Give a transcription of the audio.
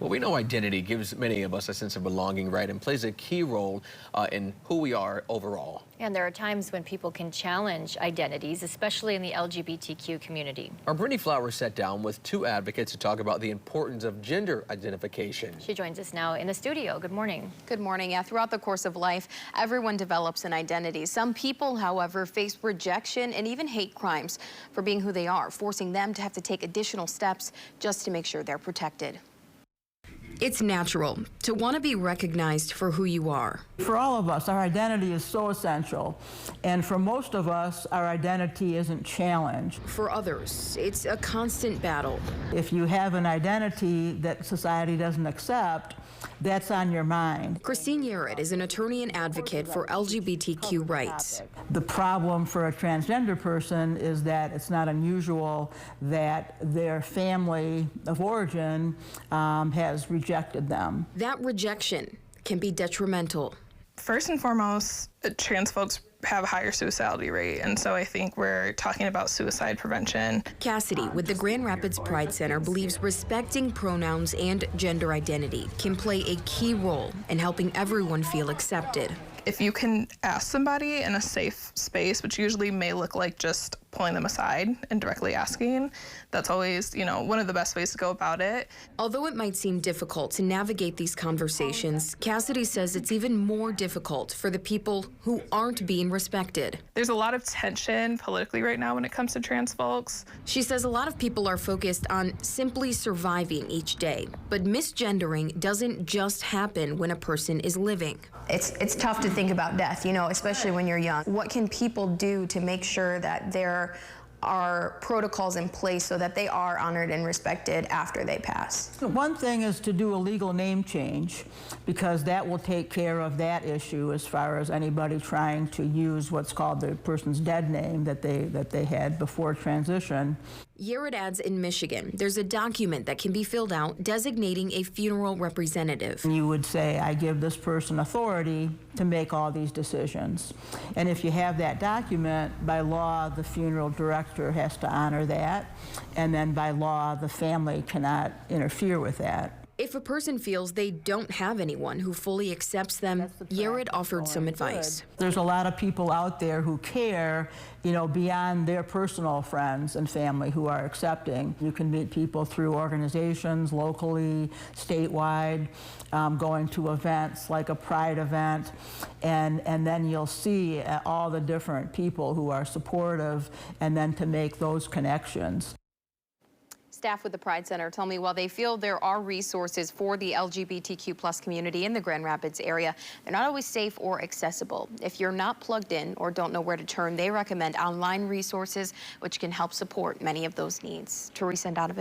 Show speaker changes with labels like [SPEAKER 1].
[SPEAKER 1] Well, we know identity gives many of us a sense of belonging, right, and plays a key role in who we are overall.
[SPEAKER 2] And there are times when people can challenge identities, especially in the LGBTQ community.
[SPEAKER 1] Our Brittany Flowers sat down with two advocates to talk about the importance of gender identification.
[SPEAKER 2] She joins us now in the studio. Good morning.
[SPEAKER 3] Good morning. Yeah, throughout the course of life, everyone develops an identity. Some people, however, face rejection and even hate crimes for being who they are, forcing them to have to take additional steps just to make sure they're protected.
[SPEAKER 4] It's natural to want to be recognized for who you are.
[SPEAKER 5] For all of us, our identity is so essential. And for most of us, our identity isn't challenged.
[SPEAKER 4] For others, it's a constant battle.
[SPEAKER 5] If you have an identity that society doesn't accept, that's on your mind.
[SPEAKER 4] Christine Yarrett is an attorney and advocate for LGBTQ rights.
[SPEAKER 5] The problem for a transgender person is that it's not unusual that their family of origin has rejected them.
[SPEAKER 4] That rejection can be detrimental.
[SPEAKER 6] First and foremost, trans folks have a higher suicidality rate, and so I think we're talking about suicide prevention.
[SPEAKER 4] Cassidy with the Grand Rapids Pride Center believes respecting pronouns and gender identity can play a key role in helping everyone feel accepted.
[SPEAKER 6] If you can ask somebody in a safe space, which usually may look like just pulling them aside and directly asking, that's always, one of the best ways to go about it.
[SPEAKER 4] Although it might seem difficult to navigate these conversations, Cassidy says it's even more difficult for the people who aren't being respected.
[SPEAKER 6] There's a lot of tension politically right now when it comes to trans folks.
[SPEAKER 4] She says a lot of people are focused on simply surviving each day, but misgendering doesn't just happen when a person is living.
[SPEAKER 3] It's tough to think about death, especially when you're young. What can people do to make sure that there are protocols in place so that they are honored and respected after they pass?
[SPEAKER 5] One thing is to do a legal name change, because that will take care of that issue as far as anybody trying to use what's called the person's dead name that they had before transition.
[SPEAKER 4] Yarrett adds in Michigan, there's a document that can be filled out designating a funeral representative.
[SPEAKER 5] You would say, I give this person authority to make all these decisions. And if you have that document, by law, the funeral director has to honor that. And then by law, the family cannot interfere with that.
[SPEAKER 4] If a person feels they don't have anyone who fully accepts them, Yarrett offered some advice.
[SPEAKER 5] There's a lot of people out there who care, beyond their personal friends and family who are accepting. You can meet people through organizations, locally, statewide, going to events like a Pride event, and then you'll see all the different people who are supportive, and then to make those connections.
[SPEAKER 3] Staff with the Pride Center tell me while they feel there are resources for the LGBTQ+ community in the Grand Rapids area, they're not always safe or accessible. If you're not plugged in or don't know where to turn, they recommend online resources which can help support many of those needs. Teresa and Donovan.